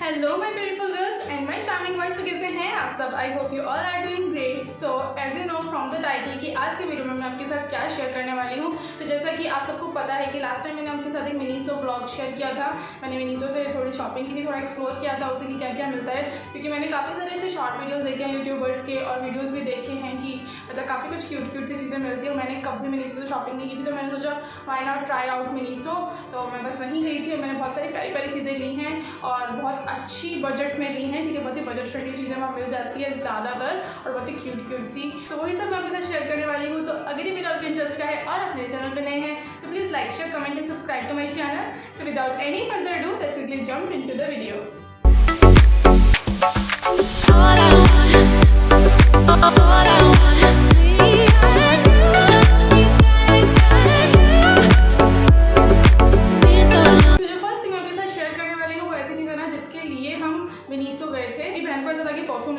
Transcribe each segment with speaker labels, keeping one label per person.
Speaker 1: Hello my beautiful girls and my charming boys, तो कैसे हैं आप सब? I hope you all are doing great. So as you know from the title कि आज के वीडियो में मैं आपके साथ क्या शेयर करने वाली हूँ। तो जैसा कि आप सबको पता है कि लास्ट टाइम मैंने आपके साथ एक मिनीसो ब्लॉग शेयर किया था। मैंने मिनीसो से थोड़ी शॉपिंग की थी, थोड़ा एक्सप्लोर किया था उसे कि क्या क्या मिलता है, क्योंकि मैंने काफ़ी सारे ऐसे शॉर्ट वीडियोज़ देखे हैं यूट्यूबर्स के और वीडियोज़ भी देखे हैं कि मतलब काफ़ी कुछ क्यूट सी चीज़ें मिलती है। और मैंने कभी मिनीसो से शॉपिंग नहीं की थी, तो मैंने सोचा why not try out Miniso. तो मैं बस वहीं गई थी और मैंने बहुत सारी प्यारी प्यारी चीज़ें ली हैं और बहुत अच्छी बजट में ली हैं। ठीक है, बहुत ही बजट फ्रेंडली चीज़ें वहाँ मिल जाती है ज़्यादातर और बहुत ही क्यूट सी। तो वही सब मैं आपके साथ शेयर करने वाली हूँ। तो अगर ये वीडियो आपके इंटरेस्ट का है और आप मेरे चैनल पे नए हैं तो please like share comment and subscribe to my channel. So without any further do let's simply jump into the video. Miniso गए थे, मेरी बहन को ऐसा था कि परफ्यूम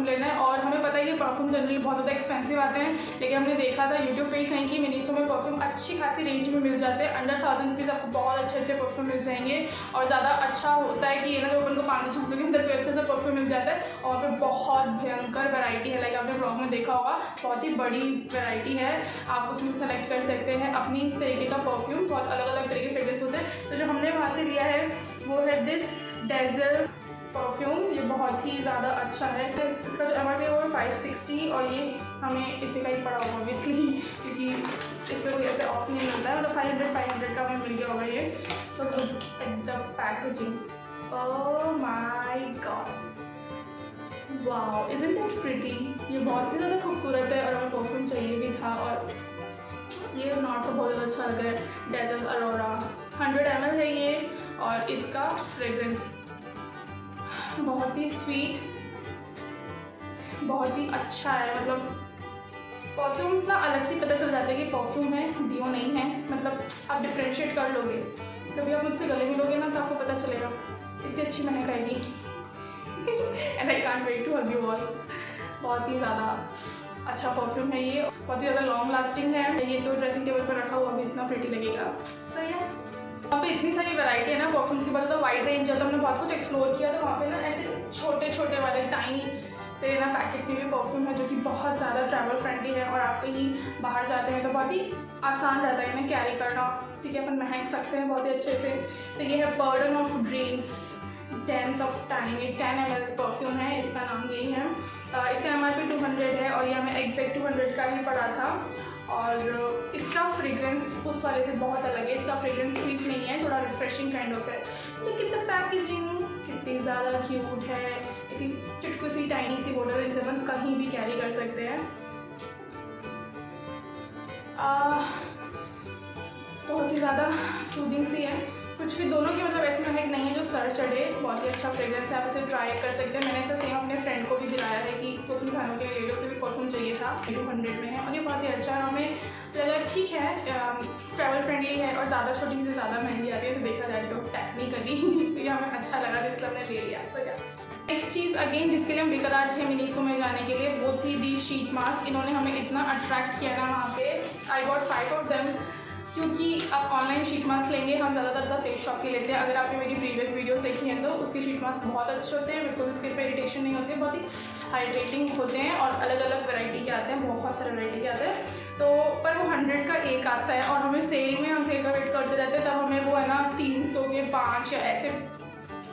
Speaker 1: लेना है और हमें पता है कि परफ्यूम जनरली बहुत ज़्यादा एक्सपेंसिव आते हैं, लेकिन हमने देखा था यूट्यूब पे ही कहीं कि मिनीसो में परफ्यूम अच्छी खासी रेंज में मिल जाते हैं। अंडर 1000 रुपीज़ आपको बहुत अच्छे परफ्यूम मिल जाएंगे और ज़्यादा अच्छा होता है कि ये ना जो अपन को 500-600 के अंदर कोई अच्छे से परफ्यूम मिल जाता है। और वहाँ पर बहुत भयंकर वैरायटी है, लाइक आपने ब्लॉग में देखा होगा, बहुत ही बड़ी वैरायटी है। आप उसमें सेलेक्ट कर सकते हैं अपनी तरीके का परफ्यूम, बहुत अलग अलग तरह के फ्रेग्रेंस होते हैं। तो जो हमने वहाँ से लिया है वो है दिस डेज़ल परफ्यूम। ये बहुत ही ज़्यादा अच्छा है। इसका जो MRP है वो 560 और ये हमें इतने का ही पड़ा होगा ऑब्वियसली, क्योंकि इस पर कोई ऐसे ऑफ नहीं मिलता है। मतलब 500 का हमें मिल गया होगा ये। So good at the packaging. Oh my God, wow, isn't it pretty. ये बहुत ही ज़्यादा खूबसूरत है और हमें परफ्यूम चाहिए भी था और ये नॉट तो बहुत ज़्यादा अच्छा लग रहा है। डेज़ल अरोरा 100 ml है ये और इसका फ्रेग्रेंस बहुत ही स्वीट, बहुत ही अच्छा है। मतलब परफ्यूम्स ना अलग से पता चल जाता है कि परफ्यूम है, डियो नहीं है। मतलब आप डिफ्रेंशिएट कर लोगे, कभी आप मुझसे गले मिलोगे ना तो आपको पता चलेगा इतनी अच्छी महक आएगी। And I can't wait to hug you all. बहुत ही ज़्यादा अच्छा परफ्यूम है ये, बहुत ही ज़्यादा लॉन्ग लास्टिंग है। ये तो ड्रेसिंग टेबल पर रखा हुआ भी इतना प्रिटी लगेगा। सही है। वहाँ पे इतनी सारी वैरायटी है ना परफ्यूम्स की, बहुत ज़्यादा वाइड रेंज है। तो हमने बहुत कुछ एक्सप्लोर किया। तो वहाँ पे ना ऐसे छोटे वाले टाइनी से ना पैकेट में भी परफ्यूम है जो कि बहुत ज़्यादा ट्रैवल फ्रेंडली है और आप कहीं बाहर जाते हैं तो बहुत ही आसान रहता है इन्हें कैरी करना। ठीक है, अपन महक सकते हैं बहुत ही अच्छे से। तो ये है burden of dreams dense of time. ये 10 ml परफ्यूम है, इसका नाम यही है। इसका MRP 200 है और ये हमें एग्जैक्ट 200 का ही पड़ा था। और इसका फ्रेग्रेंस उस वाले से बहुत अलग है। इसका फ्रेग्रेंस स्वीट नहीं है, थोड़ा रिफ्रेशिंग काइंड ऑफ है। लेकिन द पैकेजिंग कितनी ज़्यादा क्यूट है। इसी चुटकू सी टाइनी सी बोतल है जिसे हम कहीं भी कैरी कर सकते हैं। बहुत ही ज़्यादा सूदिंग सी है। कुछ भी दोनों की मतलब ऐसी महक नहीं है जो सर चढ़े। बहुत ही अच्छा फ्रेग्रेंस है, आप इसे ट्राई कर सकते हैं। मैंने ऐसा सेम अपने फ्रेंड को भी दिलाया है कि तो अपनी बहनों के लिए ले लो, उसे भी परफ्यूम चाहिए था। 200 में है और ये बहुत ही अच्छा है। हमें लगा ठीक है, ट्रैवल फ्रेंडली है और ज़्यादा छोटी से ज़्यादा महंगी आती है तो देखा जाए तो टेक्निकली ये हमें अच्छा लगा तो इसलिए हमने ले लिया। सो क्या नेक्स्ट चीज़ अगेन जिसके लिए हम बेकरार थे मिनीसो में जाने के लिए वो थी दी शीट मास्क। इन्होंने हमें इतना अट्रैक्ट किया ना वहाँ पे। आई गॉट 5 ऑफ देम, क्योंकि आप ऑनलाइन शीट मास्क लेंगे, हम ज़्यादातर फेस शॉप के लेते हैं। अगर आपने मेरी प्रीवियस वीडियोस देखी हैं तो उसके शीट मास्क बहुत अच्छे होते हैं, बिल्कुल उसके पे इरिटेशन नहीं होती है, बहुत ही हाइड्रेटिंग होते हैं और अलग अलग वैरायटी के आते हैं, बहुत सारे वैरायटी के आते हैं। तो पर वो 100 का एक आता है और हमें सेल में हम सेल का वेट करते रहते हैं, तब हमें वो है ना 300 के 5 या ऐसे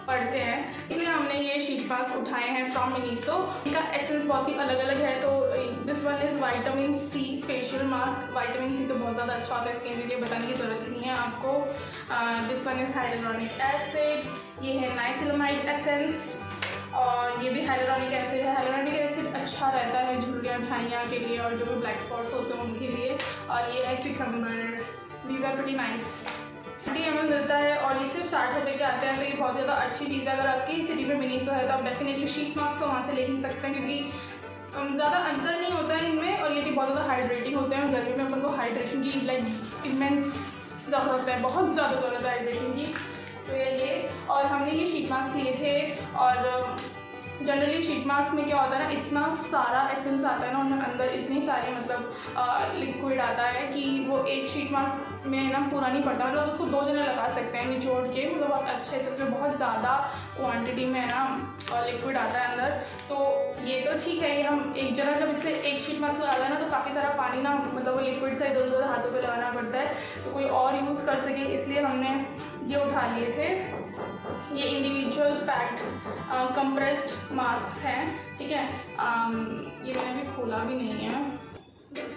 Speaker 1: पड़ते हैं। इसलिए हमने ये शीट मास्क उठाए हैं फ्रॉम मिनीसो। इनका एसेंस बहुत ही अलग अलग है। तो this one is vitamin C facial mask. Vitamin C तो बहुत ज़्यादा अच्छा होता है स्किन के लिए, बताने की ज़रूरत नहीं है आपको। This one is hyaluronic acid. ये है नाइसिलमाइड एसेंस और ये भी हाइलुरोनिक एसिड है। हाइलुरोनिक एसिड अच्छा रहता है झुर्रियाँ झाइयाँ के लिए और जो भी ब्लैक स्पॉट्स होते हैं उनके लिए। और ये है cucumber. These are pretty nice. 30 ml मिलता है और ये सिर्फ 60 रुपये के आते हैं। तो ये बहुत ज़्यादा अच्छी चीज़ है। अगर आपकी सिटी में मिनीसो है तो आप डेफिनेटली शीट मास्क तो वहाँ से ले ही सकते हैं, क्योंकि ज़्यादा अंतर नहीं होता है इनमें और ये भी बहुत ज़्यादा हाइड्रेटिंग होते हैं। गर्मी में अपन को हाइड्रेशन की लाइक इमेंस ज़रूरत है, बहुत ज़्यादा ज़रूरत है हाइड्रेशन की। सो ये और हमने ये शीट मास्क लिए थे और जनरली शीट मास्क में क्या होता है ना, इतना सारा एसेंस आता है ना उनमें, अंदर इतनी सारी मतलब लिक्विड आता है कि वो एक शीट मास्क में ना पूरा नहीं पड़ता, मतलब उसको 2 जने लगा सकते हैं निचोड़ के, मतलब बहुत अच्छे से, उसमें बहुत ज़्यादा क्वांटिटी में ना लिक्विड आता है अंदर। तो ये तो ठीक है, ये हम एक जगह जब इससे एक शीट मास्क लगाता है ना तो काफ़ी सारा पानी ना, मतलब वो लिक्विड से इधर उधर हाथों पे लगाना पड़ता है, तो कोई और यूज़ कर सके इसलिए हमने ये उठा लिए थे। ये इंडिविजुअल पैक्ड कंप्रेस्ड मास्क हैं, ठीक है। ये मैंने अभी खोला भी नहीं है,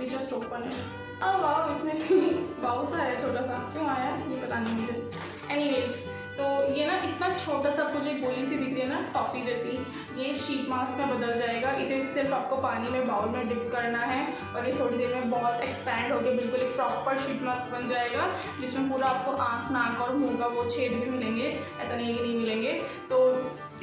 Speaker 1: ये जस्ट ओपन है। अब वाह, इसमें बाउल सा है छोटा सा, क्यों आया ये पता नहीं मुझे। एनीवेज, तो ये ना इतना छोटा सा, आपको जो एक गोली सी दिख रही है ना टॉफ़ी जैसी, ये शीट मास्क में बदल जाएगा। इसे सिर्फ आपको पानी में बाउल में डिप करना है और ये थोड़ी देर में बहुत एक्सपैंड होकर बिल्कुल एक प्रॉपर शीट मास्क बन जाएगा, जिसमें पूरा आपको आँख, नाक और मुँह का वो छेद भी मिलेंगे, ऐसा नहीं है कि नहीं मिलेंगे। तो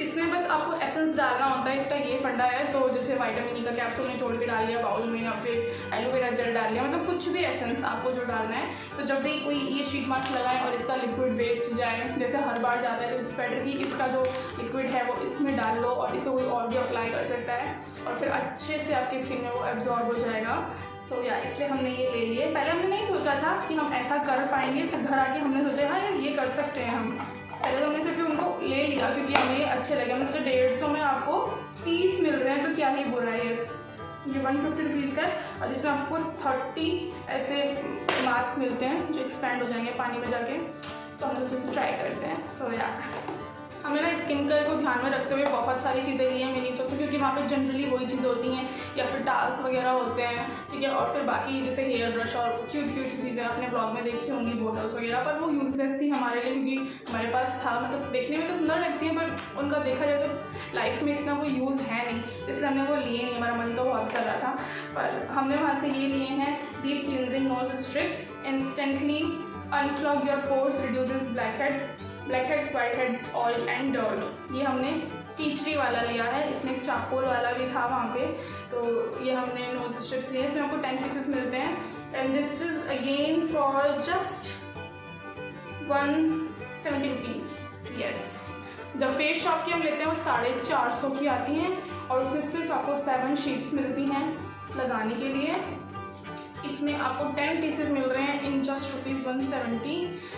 Speaker 1: इसमें बस आपको एसेंस डालना होता है, इसका ये फंडा है। तो जैसे विटामिन ई का कैप्सूल में जोड़ के डाल लिया बाउल में, या फिर एलोवेरा जेल डाल लिया, मतलब कुछ भी एसेंस आपको जो डालना है। तो जब भी कोई ये शीट मास्क लगाए और इसका लिक्विड वेस्ट जाए, जैसे हर बार जाता है, तो इट्स बेटर कि इसका जो लिक्विड है वो इसमें डाल लो और इसको कोई और भी अप्लाई कर सकता है और फिर अच्छे से आपकी स्किन में वो एब्जॉर्ब हो जाएगा। सो या इसलिए हमने ये ले लिए। पहले हमने नहीं सोचा था कि हम ऐसा कर पाएंगे, फिर घर आके हमने सोचा हाँ यार ये कर सकते हैं हम। पहले तो हमने सिर्फ उनको ले लिया क्योंकि हमें ये अच्छे लगे। हमने सोचा 150 में आपको 30 मिल रहे हैं तो क्या ही बुरा है। यस, ये 150 रुपीज़ का है और इसमें आपको 30 ऐसे मास्क मिलते हैं जो एक्सपैंड हो जाएंगे पानी में जाके। सो हम लोग इसे ट्राई करते हैं। सो या हमने ना स्किन केयर को ध्यान में रखते हुए बहुत सारी चीज़ें ली हैं मिनीसो से, क्योंकि वहाँ पे जनरली वही चीज़ें होती हैं या फिर टाल्स वगैरह होते हैं, ठीक है। और फिर बाकी जैसे हेयर ब्रश और क्यूट सी चीज़ें आपने ब्लॉग में देखी होंगी, बोटल्स वगैरह, पर वो यूजलेस थी हमारे लिए क्योंकि हमारे पास था। मतलब देखने में तो सुंदर लगती हैं पर उनका देखा जाए तो लाइफ में इतना कोई यूज़ है नहीं, इसलिए हमने वो लिए नहीं। हमारा मन तो बहुत कर रहा था, पर हमने वहाँ से ये लिए हैं deep cleansing nose strips, instantly unclog your pores, reduces blackheads, whiteheads, oil and dirt. ये हमने टी ट्री वाला लिया है, इसमें एक चारकोल वाला भी था वहाँ पे, तो ये हमने नोज स्ट्रिप्स लिए। इसमें आपको 10 पीसेस मिलते हैं and this is again for just 170 rupees. Yes, जब फेस शॉप की हम लेते हैं वो 450 की आती हैं और उसमें सिर्फ आपको 7 शीट्स मिलती हैं लगाने के लिए। इसमें आपको 10 पीसेस मिल रहे हैं इन जस्ट ₹170।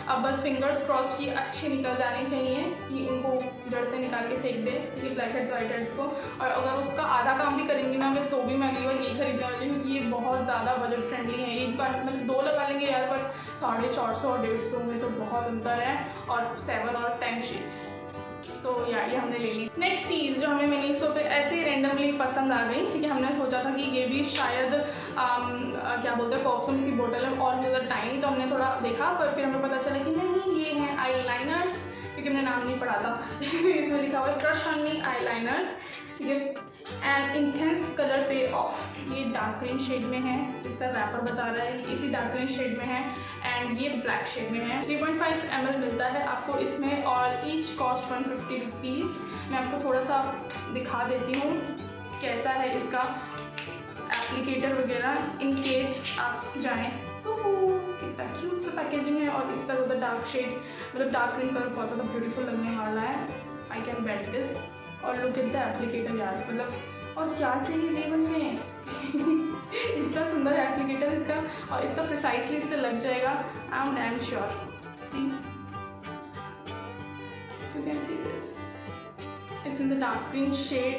Speaker 1: अब बस फिंगर्स क्रॉस की अच्छी निकल जानी चाहिए कि उनको जड़ से निकाल के फेंक दे ये ब्लैक हेड्स वाइट हेड्स को। और अगर उसका आधा काम भी करेंगी ना मैं, तो भी मैं अगली बार यही खरीदने वाली हूँ क्योंकि ये बहुत ज़्यादा बजट फ्रेंडली है। एक बार मतलब 2 लगा लेंगे यार, पर 450 और 150 में तो बहुत अंतर है, और 7 और 10 शीट्स। तो यार ये हमने ले ली। नेक्स्ट चीज़ जो हमें मिनीसो पे ऐसे ही रेंडमली पसंद आ गई, ठीक है। हमने सोचा था कि ये भी शायद क्या बोलते हैं परफ्यूम सी बोतल है और ज़्यादा टाइनी, तो हमने थोड़ा देखा पर फिर हमें पता चला कि नहीं ये हैं आई लाइनर्स, क्योंकि हमने नाम नहीं पढ़ा था। इसमें लिखा हुआ है crush on me eye liners gives and intense colour पे ऑफ। ये डार्क ग्रीन शेड में है, इसका रैपर बता रहा है इसी डार्क ग्रीन शेड में है एंड ये ब्लैक शेड में है। 3.5 ml मिलता है आपको इसमें और ईच कॉस्ट 150 रुपीज़। मैं आपको थोड़ा सा दिखा देती हूँ कैसा है इसका एप्लीकेटर वगैरह, इन केस आप जाएँ तो कितना क्यूट सा पैकेजिंग है और इतना ज़्यादा डार्क शेड, मतलब डार्क ग्रीन कलर बहुत ज़्यादा ब्यूटीफुल लगने वाला है। I can bet this. और लुक एट द एप्लीकेटर यार, मतलब और क्या चाहिए जीवन में। इतना सुंदर एप्लीकेटर इसका और इतना प्रिसाइसली इससे लग जाएगा। I am damn sure. See you can see this, it's in the dark green shade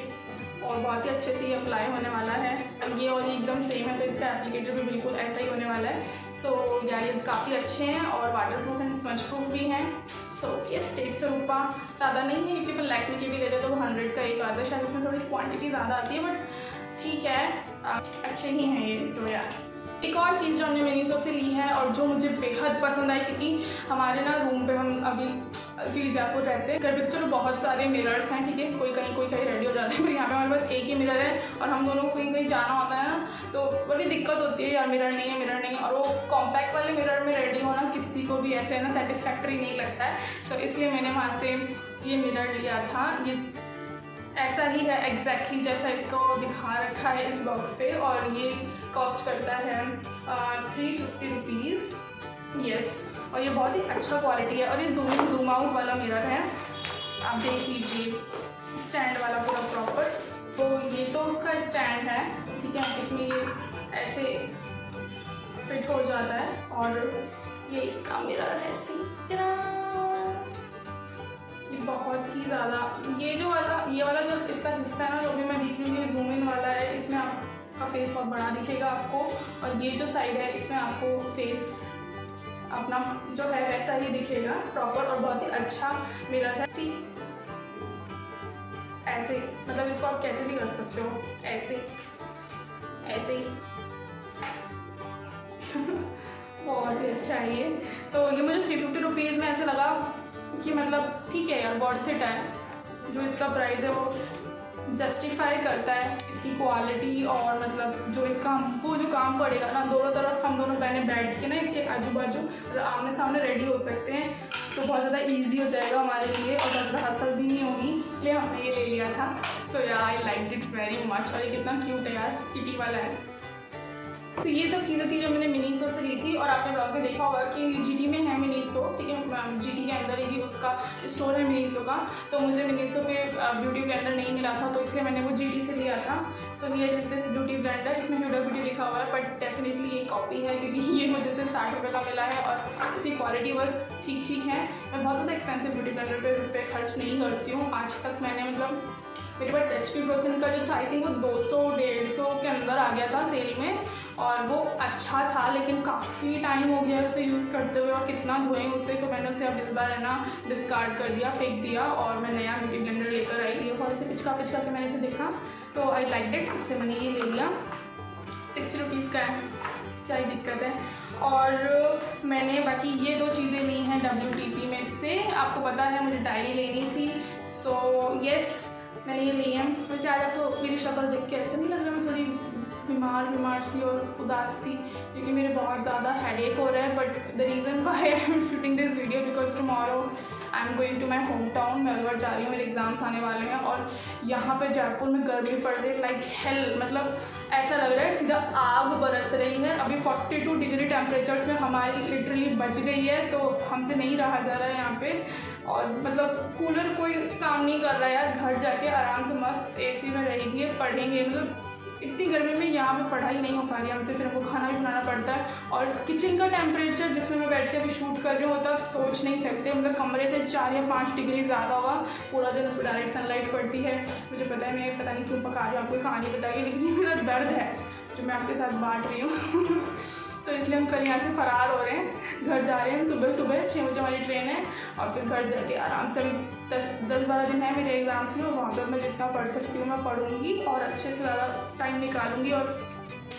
Speaker 1: और बहुत ही अच्छे से ये अप्लाई होने वाला है। ये और ये एकदम सेम है तो इसका एप्लीकेटर भी बिल्कुल ऐसा ही होने वाला है। सो यार ये काफ़ी अच्छे हैं और water proof and smudge proof भी हैं। सो ये 150 रुपये ज़्यादा नहीं है क्योंकि अपन लैक्मे के भी लेते तो वो 100 का एक आता है, शायद इसमें थोड़ी क्वांटिटी ज़्यादा आती है, बट ठीक है अच्छे ही हैं ये। सो यार एक और चीज़ जो हमने मिनीसो से ली है और जो मुझे बेहद पसंद आई, क्योंकि हमारे ना रूम पे हम अभी क्योंकि जयपुर रहते हैं, घर पे चलो बहुत सारे मिरर्स हैं, ठीक है, कोई कहीं रेडी हो जाते हैं, पर यहाँ पे हमारे पास एक ही मिरर है और हम दोनों को कहीं जाना होता है ना तो बड़ी दिक्कत होती है यार, मिरर नहीं है। और वो कॉम्पैक्ट वाले मिरर में रेडी होना किसी को भी ऐसे ना सेटिस्फैक्ट्री नहीं लगता है। तो इसलिए मैंने वहाँ से ये मिरर लिया था। ये ऐसा ही है एग्जैक्टली जैसा इसको दिखा रखा है इस बॉक्स पे और ये कॉस्ट करता है 350 रुपीज़। यस, और ये बहुत ही अच्छा क्वालिटी है और ये जूम आउट वाला मिरर है, आप देख लीजिए, स्टैंड वाला पूरा प्रॉपर। इसमें ये ऐसे फिट हो जाता है और ये इसका मिरर है सी। ये बहुत ही ज़्यादा ये वाला जो इसका हिस्सा है ना, जो भी मैं दिख रही हूँ, ये जूम इन वाला है। इसमें आपका फेस बहुत बड़ा दिखेगा आपको, और ये जो साइड है इसमें आपको फेस अपना जो है वैसा ही दिखेगा प्रॉपर, और बहुत ही अच्छा मिरर है सी। ऐसे मतलब इसको आप कैसे भी कर सकते हो, ऐसे ऐसे ही बहुत ही अच्छा है ये। तो ये मुझे 350 रुपीज़ में ऐसे लगा कि मतलब ठीक है यार, वर्थ इट है। जो इसका प्राइस है वो जस्टिफाई करता है इसकी क्वालिटी, और मतलब जो इसका हमको जो काम पड़ेगा ना, दोनों तरफ हम दोनों बहने बैठ के ना इसके आजू बाजू मतलब आमने सामने रेडी हो सकते हैं, तो बहुत ज़्यादा इजी हो जाएगा हमारे लिए, और ज़्यादा हसल भी नहीं होगी, इसलिए हमने ये ले लिया था। सो यार I like it very much. और ये कितना क्यूट है यार, किटी वाला है। तो ये सब चीज़ें थी जो मैंने मिनीसो से ली थी, और आपने ब्लॉग में देखा होगा कि जीटी में है मिनीसो, ठीक है, जीटी के अंदर ही उसका स्टोर है मिनीसो का। तो मुझे मिनीसो पे ब्यूटी ब्लेंडर नहीं मिला था, तो इसलिए मैंने वो जीटी से लिया था। So here is this beauty blender, इसमें हुडा ब्यूटी लिखा हुआ है, बट डेफिनेटली ये कॉपी है, क्योंकि ये मुझे सिर्फ 60 रुपये का मिला है, और इसकी क्वालिटी बस ठीक ठीक है। मैं बहुत ज़्यादा एक्सपेंसिव ब्यूटी ब्लेंडर पे रुपये खर्च नहीं करती हूँ आज तक। मैंने मतलब मेरे पास HP का जो था, आई थिंक वो 200-150 के अंदर आ गया था सेल में, और वो अच्छा था, लेकिन काफ़ी टाइम हो गया उसे यूज़ करते हुए, और कितना धोएं उसे, तो मैंने उसे अब इस बार है ना डिस्कार्ड कर दिया, फेंक दिया, और मैं नया ब्यूटी ब्लेंडर लेकर आई। ये बहुत से पिचका के मैंने इसे देखा, तो आई लाइक इट, इसलिए मैंने ये ले लिया। 60 रुपीज़ का है, क्या ही दिक्कत है। और मैंने बाकी ये 2 चीज़ें ली हैं WTP में से। आपको पता है मुझे डायरी लेनी थी, सो येस मैंने ये ली है। वैसे आज आपको मेरी शक्ल देख के ऐसा नहीं लग रहा मैं थोड़ी बीमार सी और उदास सी, क्योंकि मेरे बहुत ज़्यादा हेडेक हो रहा है। But the reason why I am shooting this video because tomorrow I am going to my home town. मैं अलवर जा रही हूँ, मेरे एग्ज़ाम्स आने वाले हैं, और यहाँ पे जयपुर में गर्मी पड़ रही है लाइक हेल। मतलब ऐसा लग रहा है सीधा आग बरस रही है। अभी 42 डिग्री टेम्परेचर्स में हमारी लिटरली बच गई है, तो हमसे नहीं रहा जा रहा है यहाँ पे। और मतलब कूलर कोई काम नहीं कर रहा है यार। घर जाके आराम से मस्त AC में रहेंगे, पढ़ेंगे। मतलब इतनी गर्मी में यहाँ पे पढ़ाई नहीं हो पा रही हमसे, फिर हमको खाना भी बनाना पड़ता है। और किचन का टेम्परेचर जिसमें मैं बैठ के अभी शूट कर रही हूँ, तो आप सोच नहीं सकते। मतलब कमरे से 4 या 5 डिग्री ज़्यादा होगा, पूरा दिन उस पर डायरेक्ट सनलाइट पड़ती है। मुझे पता है, मैं पता नहीं क्यों पका रही हूँ, आपको कहानी बताइए, लेकिन ये मेरा दर्द है जो मैं आपके साथ बांट रही हूँ। तो इसलिए हम कल यहाँ से फ़रार हो रहे हैं, घर जा रहे हैं। हम सुबह 6 बजे हमारी ट्रेन है, और फिर घर जाके आराम से 10-12 दिन है मेरे एग्ज़ाम्स में, और वहाँ पर मैं जितना पढ़ सकती हूँ मैं पढ़ूँगी, और अच्छे से ज़्यादा टाइम निकालूंगी। और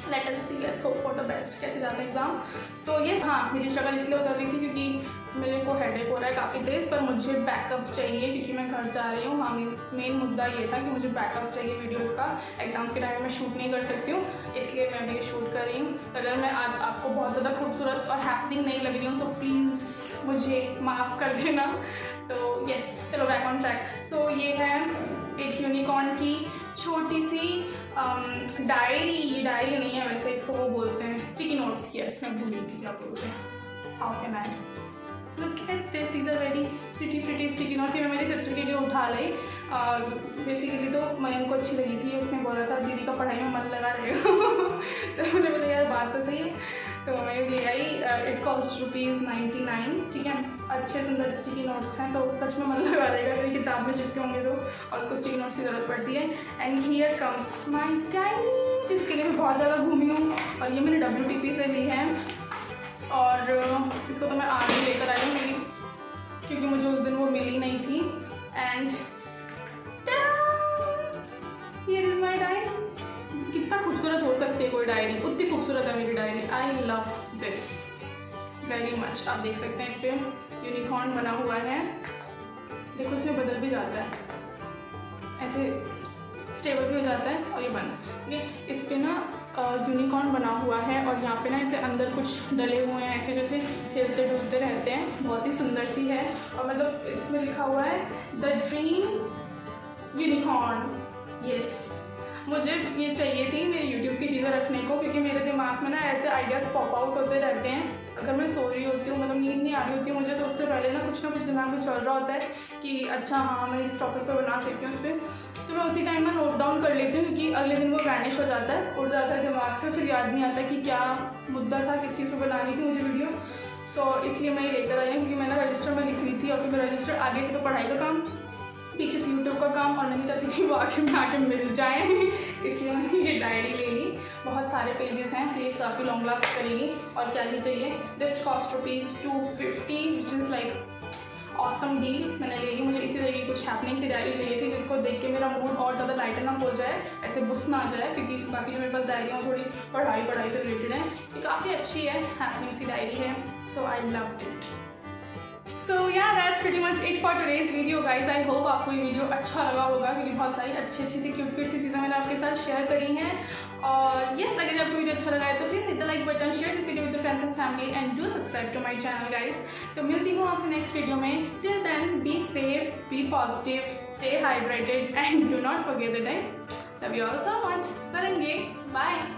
Speaker 1: let's hope for the best कैसे जाता है एग्ज़ाम। सो ये हाँ, मेरी शक्ल इसलिए उतर रही थी क्योंकि मेरे को हेडेक हो रहा है काफ़ी तेज़, पर मुझे बैकअप चाहिए क्योंकि मैं घर जा रही हूँ। हाँ, मेन मुद्दा ये था कि मुझे बैकअप चाहिए वीडियोज़ का। एग्ज़ाम्स के टाइम में शूट नहीं कर सकती हूँ, इसलिए मैं अभी शूट कर रही हूँ। तो अगर मैं आज आपको बहुत ज़्यादा खूबसूरत और हैपनिंग नहीं लग रही हूँ, सो प्लीज़ मुझे माफ़ कर देना। तो यस, चलो बैक ऑन ट्रैक। सो ये है एक यूनिकॉर्न की छोटी सी डायरी। ये डायरी नहीं है वैसे, इसको वो बोलते हैं स्टिकी नोट्स। यस, मैं भूल गई थी क्या बोलते हैं। How can I look at this, these are very pretty sticky notes. ये मैं मेरी सिस्टर के लिए उठा लाई। बेसिकली तो मयंक को अच्छी लगी थी, उसने बोला था दीदी का पढ़ाई में मन लगा रहेगा। तो मैंने बोला यार बात तो सही है, तो मैं ले आई। इट कॉस्ट ₹99, ठीक है। अच्छे सुंदर स्टिकी नोट्स हैं, तो सच में मन लगा रहेगा मेरी किताब में चिपके होंगे तो, और उसको स्टिकी नोट्स की ज़रूरत पड़ती है। And here comes my diary, जिसके लिए मैं बहुत ज़्यादा घूमी हूँ, और ये मैंने WTP से ली है। और इसको तो मैं आज ही लेकर आई हूँ क्योंकि मुझे उस दिन वो मिली नहीं थी। And here is my diary. कितना खूबसूरत हो सकती है कोई डायरी, उतनी खूबसूरत है मेरी diary. I love this very much. आप देख सकते हैं इस पर यूनिकॉर्न बना हुआ है, देखो इसमें बदल भी जाता है, ऐसे स्टेबल भी हो जाता है, और ये बंद। ठीक है, इस पर ना यूनिकॉर्न बना हुआ है, और यहाँ पे ना इसे अंदर कुछ डले हुए हैं ऐसे जैसे हिलते डुलते रहते हैं। बहुत ही सुंदर सी है, और मतलब इसमें लिखा हुआ है द ड्रीम यूनिकॉर्न। यस, मुझे ये चाहिए थी मेरी यूट्यूब की चीज़ें रखने को, क्योंकि मेरे दिमाग में ना ऐसे आइडियाज़ पॉप आउट होते रहते हैं। अगर मैं सो रही होती हूँ, मतलब नींद नहीं आ रही होती मुझे, तो उससे पहले ना कुछ दिमाग में चल रहा होता है कि अच्छा हाँ मैं इस टॉपिक पे बना सकती हूँ उस पर। तो मैं उसी टाइम में नोट डाउन कर लेती हूँ क्योंकि अगले दिन वो वैनिश हो जाता है, उड़ जाता है दिमाग से, फिर याद नहीं आता कि क्या मुद्दा था, किस चीज़ पर बनानी थी मुझे वीडियो। सो इसलिए मैं ये लेकर आई हूँ क्योंकि मैं ना रजिस्टर में लिख रही थी और फिर मेरा रजिस्टर आगे से तो पढ़ाई का काम, पीछे से यूट्यूब का काम, और मैं नहीं चाहती थी वो आखिर में आके मिल जाए इसलिए मैंने ये डायरी ले ली। बहुत सारे पेजेस हैं तो ये काफ़ी लॉन्ग लास्ट करेगी। और क्या ही चाहिए, this cost ₹250 which is like awesome deal. मैंने ले ली। मुझे इसी तरह की कुछ हैपनिंग की डायरी चाहिए थी जिसको देख के मेरा मूड और ज़्यादा लाइटन अप हो जाए, ऐसे बुस ना आ जाए, क्योंकि बाकी जो मेरे पास डायरी हैं थोड़ी पढ़ाई से रिलेटेड है। ये काफ़ी अच्छी है, हैपनिंग सी डायरी है। सो I loved it. So yeah that's pretty much it for today's video guys. I hope आपको ये वीडियो अच्छा लगा होगा क्योंकि बहुत सारी अच्छी सी क्यूट सी चीज़ें मैंने आपके साथ शेयर करी हैं। और यस, अगर आपको वीडियो अच्छा लगा है तो please hit the like button, share this video with friends and family and do subscribe to my channel guys. तो मिलती हूँ आपसे नेक्स्ट वीडियो में। Till then be safe, be positive, stay hydrated and do not forget that I love you all so much. सरेंगे, bye.